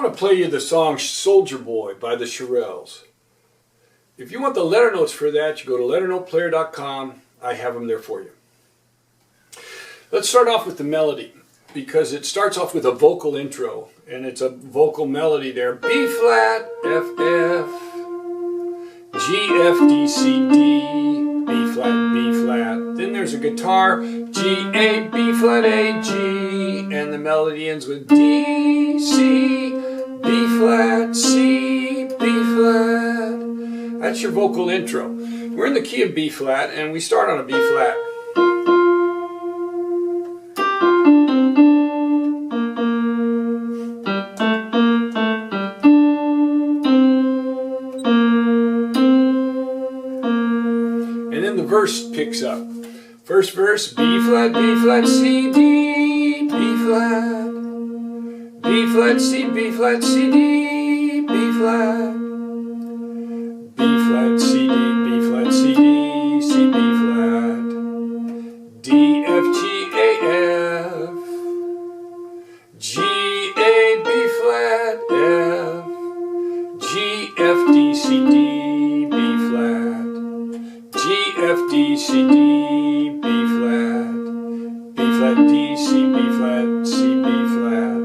to play you the song Soldier Boy by the Shirelles. If you want the letter notes for that, you go to LetterNotePlayer.com. I have them there for you. Let's start off with the melody, because it starts off with a vocal intro, and it's a vocal melody there. B flat, F, F, G, F, D, C, D, B flat, B flat. Then there's a guitar, G, A, B flat, A, G, and the melody ends with D, C, B flat, C, B flat. That's your vocal intro. We're in the key of B flat, and we start on a B flat. And then the verse picks up. First verse, B flat, C, D, B flat, B flat, C, B flat, C, D, B flat, B flat, C, D, B flat, C, D, C, B flat, D, F, G, A, F, G, A, B flat, F, G, F, D, C, D, B flat, G, F, D, C, D, B flat, B flat, D, C, B flat, C, B flat.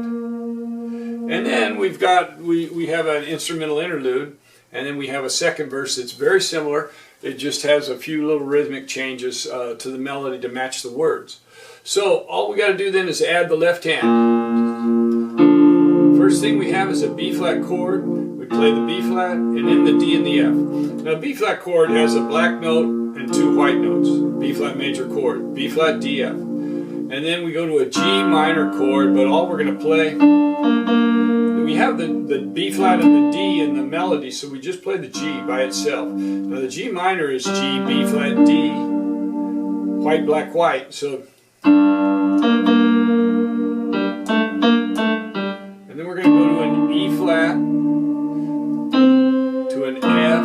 And then we have an instrumental interlude, and then we have a second verse that's very similar. It just has a few little rhythmic changes to the melody to match the words. So all we got to do then is add the left hand. First thing we have is a B flat chord. We play the B flat and then the D and the F. Now B flat chord has a black note and two white notes. B flat major chord, B flat, D, F. And then we go to a G minor chord, but all we're going to play, we have the B flat and the D in the melody, so we just play the G by itself. Now the G minor is G, B flat, D, white, black, white. So, and then we're going to go to an E flat, to an F.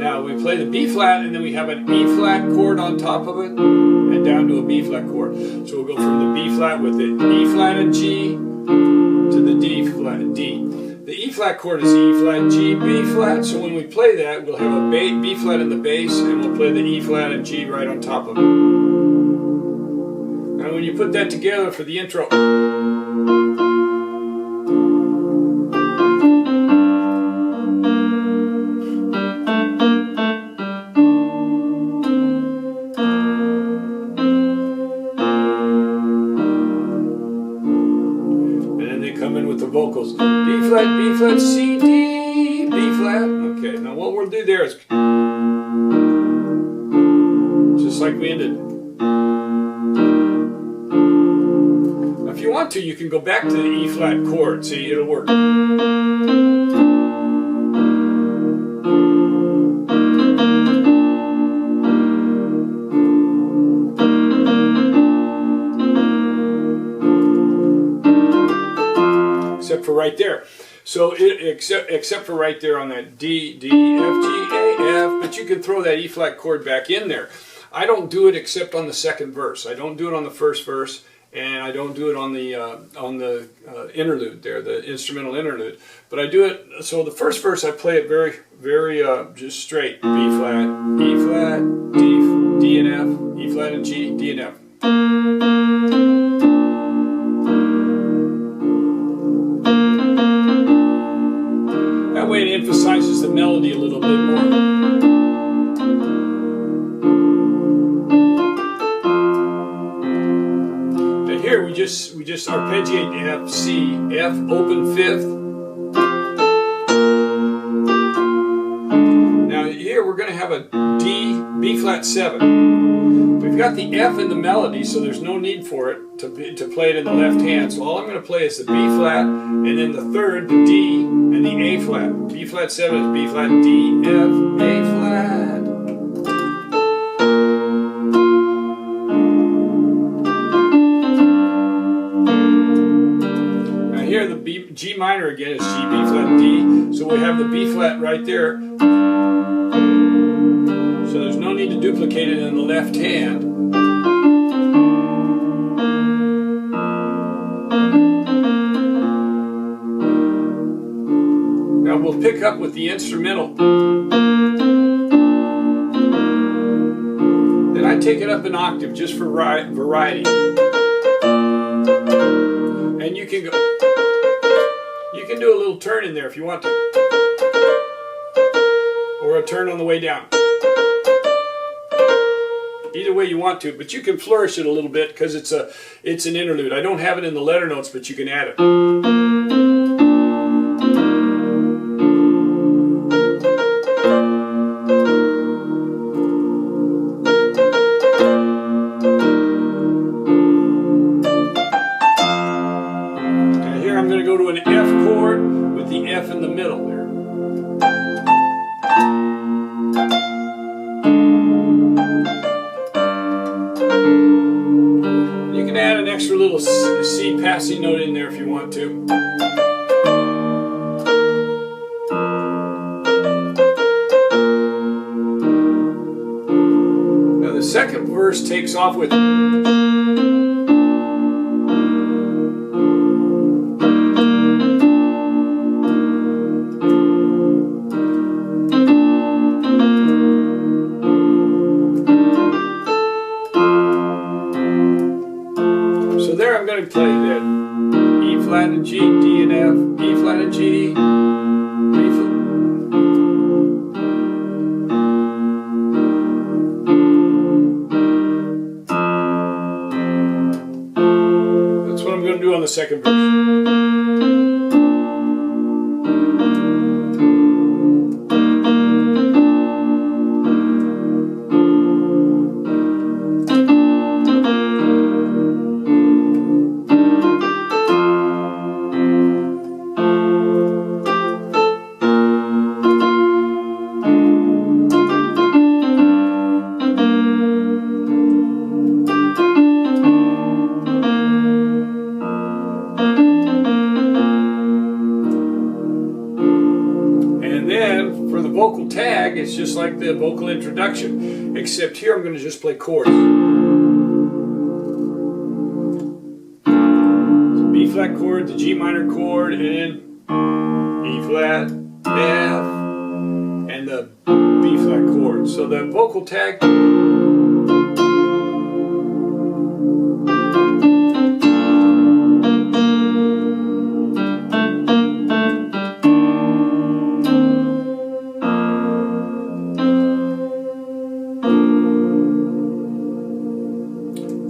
Now we play the B flat, and then we have an E flat chord on top of it, and down to a B flat chord. So we'll go from the B flat with the E flat and G to the D flat and D. The E flat chord is E flat, G, B flat. So when we play that, we'll have a B flat in the bass, and we'll play the E flat and G right on top of it. Now when you put that together for the intro, come in with the vocals. B flat, C, D, B flat. Okay, now what we'll do there is just like we ended. Now if you want to, you can go back to the E flat chord. See, it'll work. Except for right there. So except for right there on that D, D, F, G, A, F, but you can throw that E flat chord back in there. I don't do it except on the second verse. I don't do it on the first verse, and I don't do it on the interlude there, the instrumental interlude. But I do it, so the first verse I play it very just straight. B flat, E flat, D and F, E flat and G, D and F. That way it emphasizes the melody a little bit more. And here we just arpeggiate F, C, F, open fifth. Now here we're going to have a D, B flat 7. We've got the F in the melody, so there's no need for it to play it in the left hand. So all I'm going to play is the B flat, and then the third, the D, and the A flat. B flat 7 is B flat, D, F, A flat. Now here the G minor again is G, B flat, D. So we have the B flat right there. So there's no need to duplicate it in the left hand. pick up with the instrumental. Then I take it up an octave just for variety. And you can do a little turn in there if you want to, or a turn on the way down. Either way you want to, but you can flourish it a little bit because it's an interlude. I don't have it in the letter notes, but you can add it. Now here I'm going to go to an F chord with the F in the middle there. Add an extra little C passing note in there if you want to. Now the second verse takes off with there I'm going to play that E flat and G, D and F, E flat and G, B flat. That's what I'm going to do on the second verse. And then for the vocal tag, it's just like the vocal introduction, except here I'm going to just play chords. So B flat chord, the G minor chord, and E flat, F, and the B flat chord. So the vocal tag.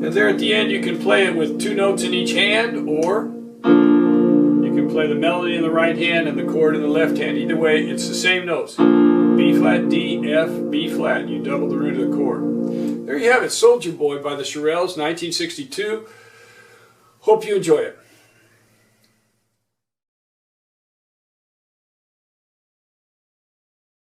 And there at the end you can play it with 2 notes in each hand, or you can play the melody in the right hand and the chord in the left hand. Either way, it's the same notes. B flat, D, F, B flat. You double the root of the chord. There you have it, Soldier Boy by the Shirelles, 1962. Hope you enjoy it.